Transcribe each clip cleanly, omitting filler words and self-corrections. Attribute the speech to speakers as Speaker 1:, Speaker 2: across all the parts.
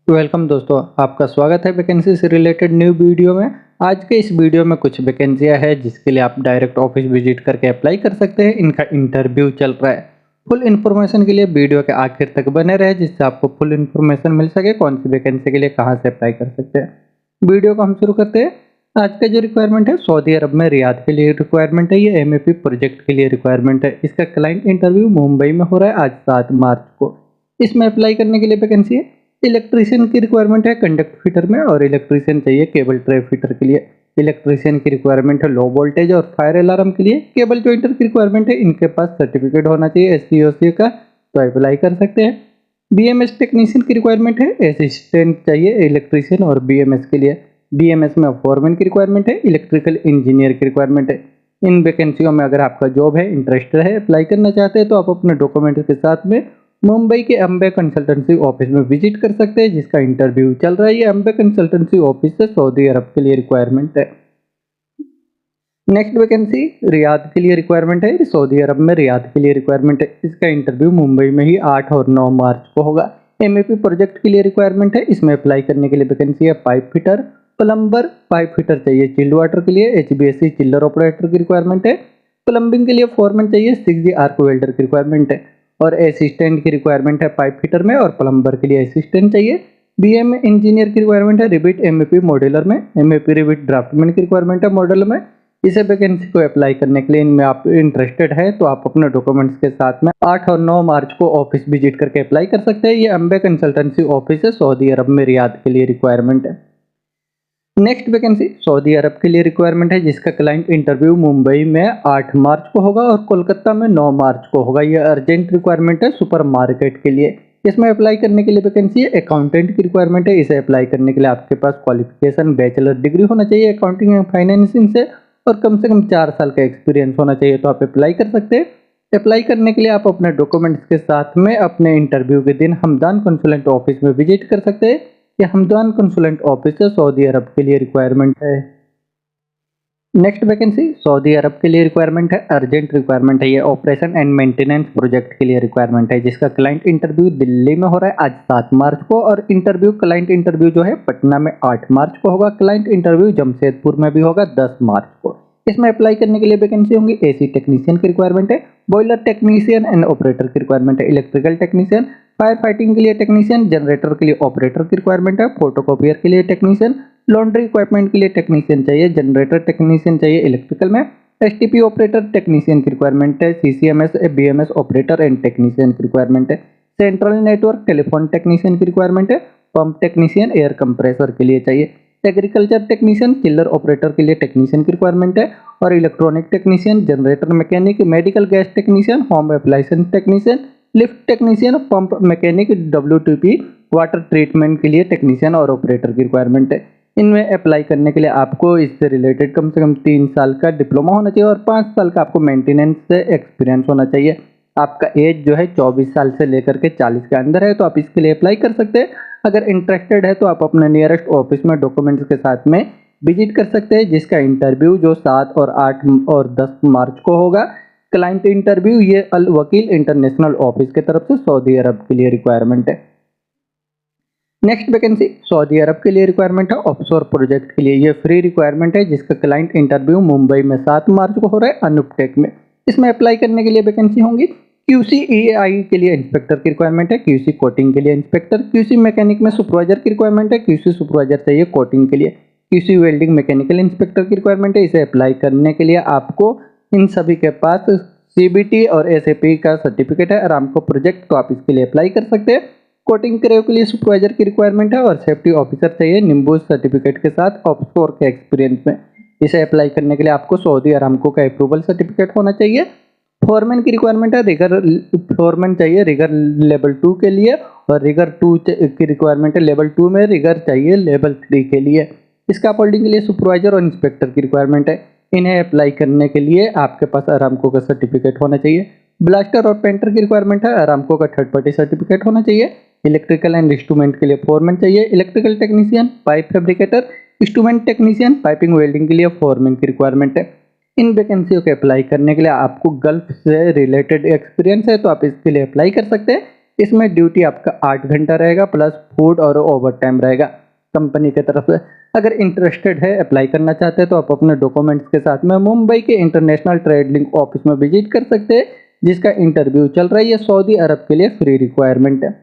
Speaker 1: Welcome दोस्तों, आपका स्वागत है वैकेंसी से रिलेटेड न्यू वीडियो में। आज के इस वीडियो में कुछ वैकेंसियां हैं जिसके लिए आप डायरेक्ट ऑफिस विजिट करके अप्लाई कर सकते हैं। इनका इंटरव्यू चल रहा है। फुल इन्फॉर्मेशन के लिए वीडियो के आखिर तक बने रहे जिससे आपको फुल इन्फॉर्मेशन मिल सके कौन सी वैकेंसी के लिए कहां से अप्लाई कर सकते हैं। वीडियो को हम शुरू करते हैं। आज का जो रिक्वायरमेंट है सऊदी अरब में रियाद के लिए रिक्वायरमेंट है। ये एमएपी प्रोजेक्ट के लिए रिक्वायरमेंट है। इसका क्लाइंट इंटरव्यू मुंबई में हो रहा है आज 7 मार्च को। इसमें अप्लाई करने के लिए वैकेंसी है। इलेक्ट्रीशियन की रिक्वायरमेंट है कंडक्ट फिटर में, और इलेक्ट्रीशियन चाहिए केबल ट्रे फिटर के लिए। इलेक्ट्रीशियन की रिक्वायरमेंट है लो वोल्टेज और फायर अलार्म के लिए। केबल जॉइंटर की रिक्वायरमेंट है, इनके पास सर्टिफिकेट होना चाहिए एससी का, तो अप्लाई कर सकते हैं। बीएमएस टेक्नीशियन की रिक्वायरमेंट है, असिस्टेंट चाहिए इलेक्ट्रीशियन और बीएमएस के लिए। बीएमएस में फोरमैन की रिक्वायरमेंट है, इलेक्ट्रिकल इंजीनियर की रिक्वायरमेंट है। इन वैकेंसियों में अगर आपका जॉब है, इंटरेस्टेड है, अप्लाई करना चाहते हैं तो आप अपने डॉक्यूमेंट के साथ में मुंबई के अम्बे कंसल्टेंसी ऑफिस में विजिट कर सकते हैं जिसका इंटरव्यू चल रहा है। ये अम्बे कंसल्टेंसी ऑफिस से सऊदी अरब के लिए रिक्वायरमेंट है। नेक्स्ट वैकेंसी रियाद के लिए रिक्वायरमेंट है। सऊदी अरब में रियाद के लिए रिक्वायरमेंट है। इसका इंटरव्यू मुंबई में ही 8 और 9 मार्च को होगा। एमएपी प्रोजेक्ट के लिए रिक्वायरमेंट है। इसमें अप्लाई करने के लिए वैकेंसी है pipe fitter, plumber. Pipe fitter चाहिए चिल्ड वाटर के लिए। एचबीएससी चिल्लर ऑपरेटर की रिक्वायरमेंट है। प्लम्बिंग के लिए फोरमैन चाहिए। 6G आर्क वेल्डर की रिक्वायरमेंट है। और असिस्टेंट की रिक्वायरमेंट है पाइप फिटर में, और प्लम्बर के लिए असिस्टेंट चाहिए। बीएम इंजीनियर की रिक्वायरमेंट है रिबिट एमएपी मॉड्यूलर में। एमएपी रिबिट ड्राफ्टमैन की रिक्वायरमेंट है मॉडल में। इसे वैकेंसी को अप्लाई करने के लिए इनमें आप इंटरेस्टेड है तो आप अपने डॉक्यूमेंट्स के साथ में 8 और 9 मार्च को ऑफिस विजिट करके अप्लाई कर सकते हैं। ये अम्बे कंसल्टेंसी ऑफिस है, सऊदी अरब में रियाद के लिए रिक्वायरमेंट है। नेक्स्ट वैकेंसी सऊदी अरब के लिए रिक्वायरमेंट है जिसका क्लाइंट इंटरव्यू मुंबई में 8 मार्च को होगा और कोलकाता में 9 मार्च को होगा। यह अर्जेंट रिक्वायरमेंट है सुपर मार्केट के लिए। इसमें अप्लाई करने के लिए वैकेंसी है अकाउंटेंट की रिक्वायरमेंट है। इसे अप्लाई करने के लिए आपके पास क्वालिफिकेशन बैचलर डिग्री होना चाहिए अकाउंटिंग एंड फाइनेंसिंग से, और कम से कम 4 साल का एक्सपीरियंस होना चाहिए, तो आप अप्लाई कर सकते हैं। अप्लाई करने के लिए आप अपने डॉक्यूमेंट्स के साथ में अपने इंटरव्यू के दिन हमदान कंसुलेंट ऑफिस में विजिट कर सकते हैं। ये हमदान कंसुलेंट ऑफिस है, सऊदी अरब के लिए रिक्वायरमेंट है। नेक्स्ट वैकेंसी सऊदी अरब के लिए रिक्वायरमेंट है, अर्जेंट रिक्वायरमेंट है। ये ऑपरेशन एंड मेंटेनेंस प्रोजेक्ट के लिए रिक्वायरमेंट है जिसका क्लाइंट इंटरव्यू दिल्ली में हो रहा है आज 7 मार्च को, और क्लाइंट इंटरव्यू जो है पटना में 8 मार्च को होगा। क्लाइंट इंटरव्यू जमशेदपुर में भी होगा 10 मार्च को। इसमें अप्लाई करने के लिए वैकेंसी होंगी एसी टेक्नीशियन की रिक्वायरमेंट है, बॉयलर टेक्नीशियन एंड ऑपरेटर की रिक्वायरमेंट है, इलेक्ट्रिकल टेक्नीशियन, फायर फाइटिंग के लिए टेक्नीशियन, जनरेटर के लिए ऑपरेटर की रिक्वायरमेंट है, फोटोकॉपियर के लिए टेक्नीशियन, लॉन्ड्री इक्विपमेंट के लिए टेक्नीशियन चाहिए, जनरेटर टेक्नीशियन चाहिए इलेक्ट्रिकल में, एसटीपी ऑपरेटर टेक्नीशियन की रिक्वायरमेंट है, CCMS BMS operator and technician की रिक्वायरमेंट है, सेंट्रल नेटवर्क टेलीफोन टेक्नीशियन की रिक्वायरमेंट है, पंप टेक्नीशियन एयर कंप्रेसर के लिए चाहिए, एग्रीकल्चर टेक्नीशियन चिल्लर ऑपरेटर के लिए टेक्नीशियन की रिक्वायरमेंट है, और electronic technician, generator mechanic, medical gas technician, home appliance technician, lift technician, pump mechanic, WTP water treatment के लिए टेक्नीशियन और ऑपरेटर की रिक्वायरमेंट है। इनमें अप्लाई करने के लिए आपको इससे रिलेटेड कम से कम 3 साल का डिप्लोमा होना चाहिए और 5 साल का आपको मेंटेनेंस से एक्सपीरियंस होना चाहिए। आपका एज जो है 24 साल से लेकर के 40 के अंदर है, तो आप इसके लिए अप्लाई कर सकते हैं। अगर इंटरेस्टेड है तो आप अपने नियरेस्ट ऑफिस में डॉक्यूमेंट्स के साथ में विजिट कर सकते हैं जिसका इंटरव्यू जो 7 और 8 और 10 मार्च को होगा। क्लाइंट इंटरव्यू ये अल वकील इंटरनेशनल ऑफिस की तरफ से सऊदी अरब के लिए रिक्वायरमेंट है। नेक्स्ट वैकेंसी सऊदी अरब के लिए रिक्वायरमेंट है ऑफशोर प्रोजेक्ट के लिए। ये फ्री रिक्वायरमेंट है जिसका क्लाइंट इंटरव्यू मुंबई में 7 मार्च को हो रहा है अनुपटेक में। इसमें अप्लाई करने के लिए वैकेंसी होंगी क्यूसी ईआई के लिए इंस्पेक्टर की रिक्वायरमेंट है, क्यूसी कोटिंग के लिए इंस्पेक्टर, क्यूसी मैकेनिक में सुपरवाइजर की रिक्वायरमेंट है, क्यूसी सुपरवाइजर चाहिए कोटिंग के लिए, क्यूसी वेल्डिंग मैकेनिकल इंस्पेक्टर की रिक्वायरमेंट है। इसे अप्लाई करने के लिए आपको इन सभी के पास सीबीटी और एसएपी का सर्टिफिकेट है अरामको प्रोजेक्ट, तो आप इसके लिए अप्लाई कर सकते हैं। कोटिंग क्रेव के लिए सुपरवाइजर की रिक्वायरमेंट है, और सेफ्टी ऑफिसर चाहिए निम्बूस सर्टिफिकेट के साथ ऑफशोर के एक्सपीरियंस में। इसे अप्लाई करने के लिए आपको सऊदी अरामको का अप्रूवल सर्टिफिकेट होना चाहिए। फोरमैन की रिक्वायरमेंट है, रिगर फोरमैन चाहिए रिगर लेवल 2 के लिए, और रिगर 2 की रिक्वायरमेंट है लेवल 2 में, रिगर चाहिए लेवल 3 के लिए। स्काफ होल्डिंग के लिए सुपरवाइजर और इंस्पेक्टर की रिक्वायरमेंट है। इन्हें अप्लाई करने के लिए आपके पास अरामको का सर्टिफिकेट होना चाहिए। ब्लास्टर और पेंटर की रिक्वायरमेंट है, अरामको का थर्ड पार्टी सर्टिफिकेट होना चाहिए। इलेक्ट्रिकल एंड इंस्ट्रूमेंट के लिए फोरमैन चाहिए, electrical technician, pipe fabricator, instrument technician, piping welding के लिए फोरमैन की रिक्वायरमेंट है। इन वैकेंसियों के अप्लाई करने के लिए आपको गल्फ से रिलेटेड एक्सपीरियंस है तो आप इसके लिए अप्लाई कर सकते हैं। इसमें ड्यूटी आपका 8 घंटा रहेगा प्लस फूड और ओवर टाइम रहेगा कंपनी की तरफ से। अगर इंटरेस्टेड है, अप्लाई करना चाहते हैं तो आप अपने डॉक्यूमेंट्स के साथ में मुंबई के इंटरनेशनल ट्रेड लिंक ऑफिस में विजिट कर सकते हैं, जिसका इंटरव्यू चल रहा है। ये सऊदी अरब के लिए फ्री रिक्वायरमेंट है।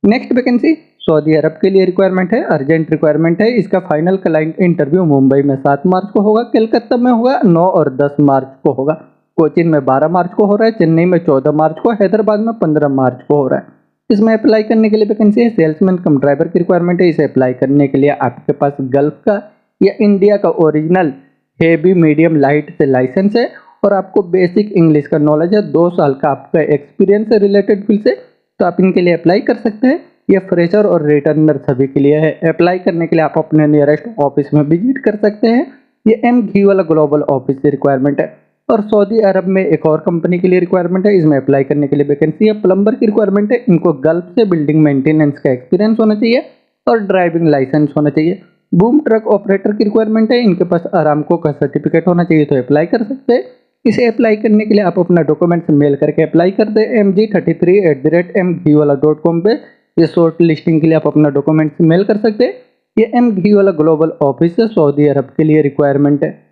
Speaker 1: नेक्स्ट वैकेंसी सऊदी अरब के लिए रिक्वायरमेंट है, अर्जेंट रिक्वायरमेंट है। इसका फाइनल क्लाइंट इंटरव्यू मुंबई में 7 मार्च को होगा, कलकत्ता में होगा 9 और 10 मार्च को होगा, कोचीन में 12 मार्च को हो रहा है, चेन्नई में 14 मार्च को, हैदराबाद में 15 मार्च को हो रहा है। इसमें अप्लाई करने के लिए वैकेंसी है सेल्समैन कम ड्राइवर की रिक्वायरमेंट है। इसे अप्लाई करने के लिए आपके पास गल्फ का या इंडिया का ओरिजिनल हेवी मीडियम लाइट से लाइसेंस है और आपको बेसिक इंग्लिश का नॉलेज है, 2 साल का आपका एक्सपीरियंस है रिलेटेड फील्ड से, तो आप इनके लिए अप्लाई कर सकते हैं। ये फ्रेशर और रिटर्नर सभी के लिए है। अप्लाई करने के लिए आप अपने नियरेस्ट ऑफिस में विजिट कर सकते हैं। ये एम घी वाला ग्लोबल ऑफिस की रिक्वायरमेंट है। और सऊदी अरब में एक और कंपनी के लिए रिक्वायरमेंट है। इसमें अप्लाई करने के लिए वैकेंसी है, प्लम्बर की रिक्वायरमेंट है। इनको गल्फ से बिल्डिंग मेंटेनेंस का एक्सपीरियंस होना चाहिए और ड्राइविंग लाइसेंस होना चाहिए। बूम ट्रक ऑपरेटर की रिक्वायरमेंट है। इनके पास आरामको का सर्टिफिकेट होना चाहिए, तो अप्लाई कर सकते हैं। इसे अप्लाई करने के लिए आप अपना डॉक्यूमेंट्स मेल करके अप्लाई कर दे mg33@mgwala.com पे। ये शॉर्ट लिस्टिंग के लिए आप अपना डॉक्यूमेंट्स मेल कर सकते हैं। ये एम घी वाला ग्लोबल ऑफिस है, सऊदी अरब के लिए रिक्वायरमेंट है।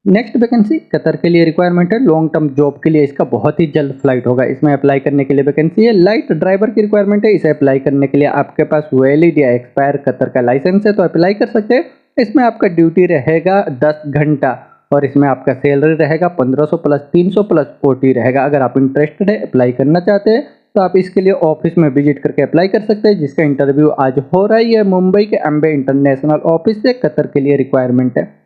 Speaker 1: नेक्स्ट वैकेंसी कतर के लिए रिक्वायरमेंट है, लॉन्ग टर्म जॉब के लिए। इसका बहुत ही जल्द फ्लाइट होगा। इसमें अप्लाई करने के लिए वैकेंसी है, लाइट ड्राइवर की रिक्वायरमेंट है। इसे अप्लाई करने के लिए आपके पास वैलिड या एक्सपायर कतर का लाइसेंस है, तो अप्लाई कर सकते हैं। इसमें आपका ड्यूटी रहेगा 10 घंटा और इसमें आपका सैलरी रहेगा 1500 प्लस 300 प्लस OT रहेगा। अगर आप इंटरेस्टेड है, अप्लाई करना चाहते हैं, तो आप इसके लिए ऑफिस में विजिट करके अप्लाई कर सकते हैं, जिसका इंटरव्यू आज हो रहा है। ये मुंबई के एम्बे इंटरनेशनल ऑफिस से कतर के लिए रिक्वायरमेंट है।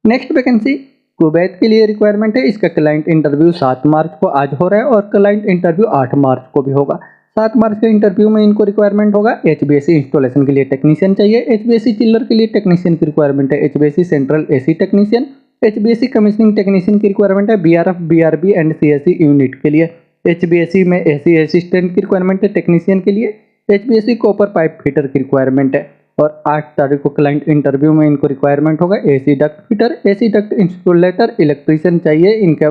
Speaker 1: नेक्स्ट वैकेंसी कुवैत के लिए रिक्वायरमेंट है। इसका क्लाइंट इंटरव्यू 7 मार्च को आज हो रहा है और क्लाइंट इंटरव्यू 8 मार्च को भी होगा। 7 मार्च के इंटरव्यू में इनको रिक्वायरमेंट होगा HVAC इंस्टॉलेशन के लिए टेक्नीशियन चाहिए, HVAC चिल्लर के लिए टेक्नीशियन की रिक्वायरमेंट है, HVAC central AC technician, HVAC commissioning technician की रिक्वायरमेंट है, BRF BRB and CSE unit के लिए। HVAC में AC असिस्टेंट की रिक्वायरमेंट है टेक्नीशियन के लिए। HVAC कॉपर पाइप फिटर की रिक्वायरमेंट है। और 8 तारीख को क्लाइंट इंटरव्यू में इनको रिक्वायरमेंट होगा AC duct fitter, AC duct installer, electrician चाहिए। इनका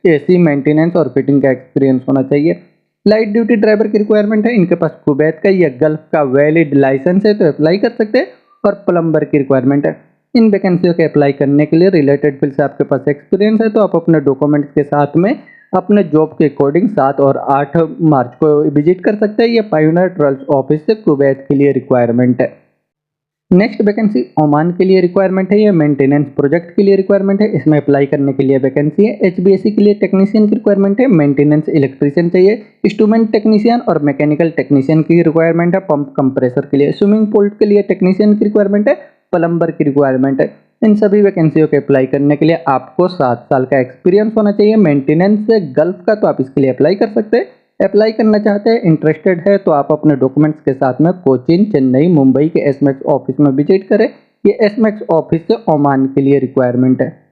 Speaker 1: AC मेंटेनेंस और फिटिंग का एक्सपीरियंस होना चाहिए। लाइट ड्यूटी ड्राइवर की रिक्वायरमेंट है। इनके पास कुवैत का या गल्फ का वैलिड लाइसेंस है, तो अप्लाई कर सकते हैं। और प्लम्बर की रिक्वायरमेंट है। इन वैकेंसियों के अप्लाई करने के लिए रिलेटेड फील्ड से आपके पास एक्सपीरियंस है, तो आप अपने डॉक्यूमेंट्स के साथ में अपने जॉब के अकॉर्डिंग 7 और 8 मार्च को विजिट कर सकते हैं। ये पायोनियर ट्रेल्स ऑफिस से कुवैत के लिए रिक्वायरमेंट है। नेक्स्ट वैकेंसी ओमान के लिए रिक्वायरमेंट है। ये मेंटेनेंस प्रोजेक्ट के लिए रिक्वायरमेंट है। इसमें अप्लाई करने के लिए वैकेंसी है। HVAC के लिए टेक्नीशियन की रिक्वायरमेंट है, मेंटेनेंस इलेक्ट्रीशियन चाहिए, इंस्ट्रूमेंट टेक्नीशियन और मैकेनिकल टेक्नीशियन की रिक्वायरमेंट है, पंप कंप्रेसर के लिए, स्विमिंग पूल के लिए टेक्नीशियन की रिक्वायरमेंट है, प्लम्बर की रिक्वायरमेंट है। इन सभी वैकेंसियों के अप्लाई करने के लिए आपको 7 साल का एक्सपीरियंस होना चाहिए मेंटेनेंस से गल्फ का, तो आप इसके लिए अप्लाई कर सकते हैं। अप्लाई करना चाहते हैं, इंटरेस्टेड है, तो आप अपने डॉक्यूमेंट्स के साथ में कोचीन, चेन्नई, मुंबई के SMAX ऑफिस में विजिट करें। ये SMAX ऑफिस से ओमान के लिए रिक्वायरमेंट है।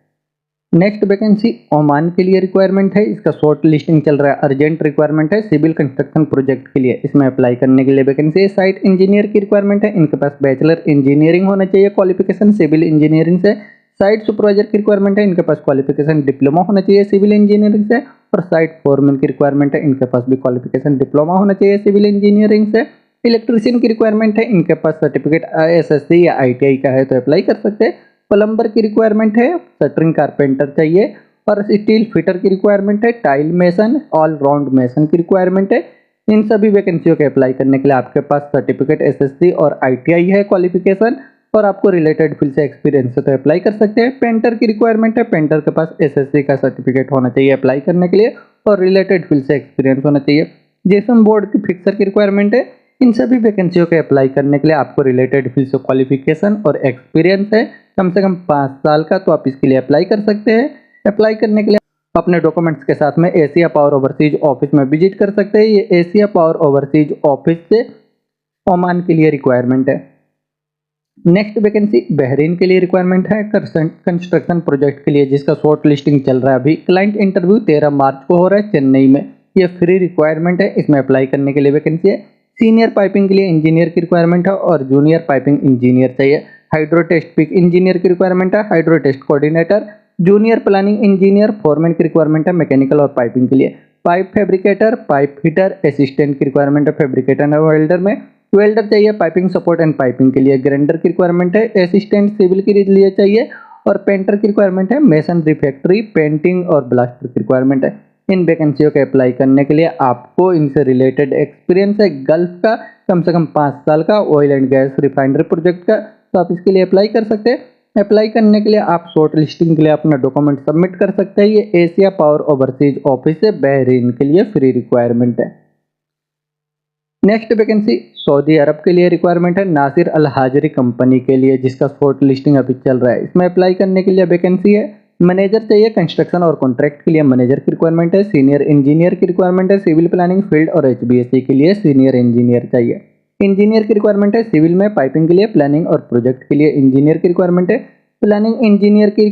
Speaker 1: नेक्स्ट वैकेंसी ओमान के लिए रिक्वायरमेंट है। इसका शॉर्ट लिस्टिंग चल रहा है, अर्जेंट रिक्वायरमेंट है सिविल कंस्ट्रक्शन प्रोजेक्ट के लिए। इसमें अप्लाई करने के लिए वैकेंसी है। साइट इंजीनियर की रिक्वायरमेंट है। इनके पास बैचलर इंजीनियरिंग होना चाहिए क्वालिफिकेशन सिविल इंजीनियरिंग से। साइट सुपरवाइजर की रिक्वायरमेंट है। इनके पास क्वालिफिकेशन डिप्लोमा होना चाहिए सिविल इंजीनियरिंग से। और साइट फोरमैन की रिक्वायरमेंट है। इनके पास भी क्वालिफिकेशन डिप्लोमा होना चाहिए सिविल इंजीनियरिंग से। इलेक्ट्रीशियन की रिक्वायरमेंट है। इनके पास सर्टिफिकेट ISSC या ITI का है, तो अप्लाई कर सकते हैं। प्लम्बर की रिक्वायरमेंट है, शटरिंग कारपेंटर चाहिए। और स्टील फिटर की रिक्वायरमेंट है, tile mason, all round mason की रिक्वायरमेंट है। इन सभी वैकेंसियों के अप्लाई करने के लिए आपके पास सर्टिफिकेट SSC और ITI है क्वालिफिकेशन, और आपको रिलेटेड फील्ड से एक्सपीरियंस है, तो अप्लाई कर सकते हैं। पेंटर की रिक्वायरमेंट है। पेंटर के पास SSC का सर्टिफिकेट होना चाहिए अप्लाई करने के लिए, और रिलेटेड फील्ड से एक्सपीरियंस होना चाहिए। जेसन बोर्ड की फिक्सर की रिक्वायरमेंट है। इन सभी वैकेंसियों के अप्लाई करने के लिए आपको रिलेटेड फील्ड से क्वालिफिकेशन और एक्सपीरियंस है कम से कम 5 साल का, तो आप इसके लिए अप्लाई कर सकते हैं। अप्लाई करने के लिए अपने डॉक्यूमेंट्स के साथ में एशिया पावर ओवरसीज ऑफिस में विजिट कर सकते हैं। ये एशिया पावर ओवरसीज ऑफिस से ओमान के लिए रिक्वायरमेंट है। नेक्स्ट वैकेंसी बहरीन के लिए रिक्वायरमेंट है कंस्ट्रक्शन प्रोजेक्ट के लिए, जिसका शॉर्ट लिस्टिंग चल रहा है अभी। क्लाइंट इंटरव्यू 13 मार्च को हो रहा है चेन्नई में। ये फ्री रिक्वायरमेंट है। इसमें अप्लाई करने के लिए वैकेंसी है। सीनियर पाइपिंग के लिए इंजीनियर की रिक्वायरमेंट है और जूनियर पाइपिंग इंजीनियर चाहिए। हाइड्रो टेस्ट पिक इंजीनियर की रिक्वायरमेंट है, hydro test coordinator, junior planning engineer, foreman की रिक्वायरमेंट है मैकेनिकल और पाइपिंग के लिए। Pipe fabricator, pipe fitter, assistant की रिक्वायरमेंट है फैब्रिकेटर और वेल्डर में। वेल्डर चाहिए पाइपिंग सपोर्ट एंड पाइपिंग के लिए, ग्राइंडर की रिक्वायरमेंट है, असिस्टेंट सिविल के लिए चाहिए और पेंटर की रिक्वायरमेंट है, मेसन रिफैक्ट्री, पेंटिंग और ब्लास्टर की रिक्वायरमेंट है। इन वैकेंसियों के अप्लाई करने के लिए आपको इनसे रिलेटेड एक्सपीरियंस है गल्फ का कम से कम 5 साल का, oil and gas refinery project का, तो आप इसके लिए अप्लाई कर सकते हैं। अप्लाई करने के लिए आप शॉर्ट लिस्टिंग के लिए अपना डॉक्यूमेंट सबमिट कर सकते हैं। ये एशिया पावर ओवरसीज ऑफिस है, बहरीन के लिए फ्री रिक्वायरमेंट है। नेक्स्ट वैकेंसी सऊदी अरब के लिए रिक्वायरमेंट है, नासिर अल हाजरी कंपनी के लिए, जिसका शॉर्ट लिस्टिंग अभी चल रहा है। इसमें अप्लाई करने के लिए वैकेंसी है, मैनेजर चाहिए कंस्ट्रक्शन और कॉन्ट्रैक्ट के लिए मैनेजर की रिक्वायरमेंट है, सीनियर इंजीनियर की रिक्वायरमेंट है, सिविल प्लानिंग फील्ड और एचबीएससी के लिए सीनियर इंजीनियर चाहिए। इंजीनियर की रिक्वायरमेंट है, सिविल में पाइपिंग के लिए, प्लानिंग और प्रोजेक्ट के लिए इंजीनियर की रिक्वायरमेंट है, प्लानिंग इंजीनियर की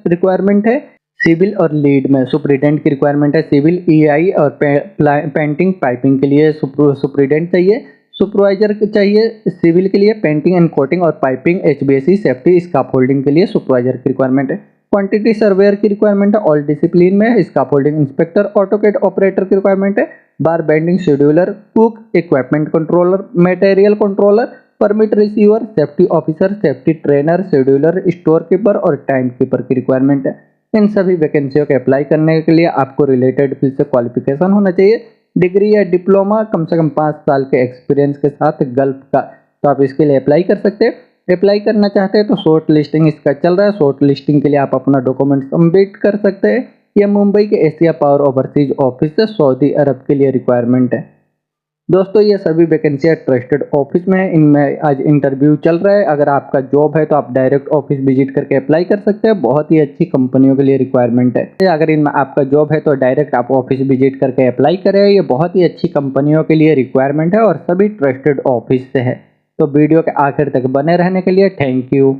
Speaker 1: रिक्वायरमेंट है, सिविल और लीड में सुपरिटेंडेंट की रिक्वायरमेंट है, सिविल ईआई और पेंटिंग पाइपिंग के लिए सुपरिटेंडेंट चाहिए, सुपरवाइजर चाहिए सिविल के लिए, पेंटिंग एंड कोटिंग और पाइपिंग एचबीएससी सेफ्टी स्काफोल्डिंग के लिए सुपरवाइजर की रिक्वायरमेंट है, क्वांटिटी सर्वेयर की रिक्वायरमेंट है, ऑल डिसिप्लिन में स्काफोल्डिंग इंस्पेक्टर, ऑटोकेड ऑपरेटर की रिक्वायरमेंट है, बार bending scheduler, cook, equipment controller, material controller, permit receiver, safety officer, safety trainer, scheduler, store keeper और टाइम कीपर की रिक्वायरमेंट है। इन सभी वैकेंसियों के अप्लाई करने के लिए आपको रिलेटेड फील्ड से क्वालिफिकेशन होना चाहिए, डिग्री या डिप्लोमा, कम से कम 5 साल के एक्सपीरियंस के साथ गल्फ का, तो आप इसके लिए अप्लाई कर सकते हैं। अप्लाई करना चाहते हैं तो शॉर्ट लिस्टिंग इसका चल रहा है, शॉर्ट लिस्टिंग के लिए आप अपना डॉक्यूमेंट सबमिट कर सकते हैं। यह मुंबई के एशिया पावर ओवरसीज ऑफिस से सऊदी अरब के लिए रिक्वायरमेंट है। दोस्तों ये सभी वैकेंसियाँ ट्रस्टेड ऑफिस में है, इनमें आज इंटरव्यू चल रहा है। अगर आपका जॉब है तो आप डायरेक्ट ऑफिस विजिट करके अप्लाई कर सकते हैं, बहुत ही अच्छी कंपनियों के लिए रिक्वायरमेंट है। अगर इनमें आपका जॉब है तो डायरेक्ट आप ऑफिस विजिट करके अप्लाई करें, ये बहुत ही अच्छी कंपनियों के लिए रिक्वायरमेंट है और सभी ट्रस्टेड ऑफिस से है। तो वीडियो के आखिर तक बने रहने के लिए थैंक यू।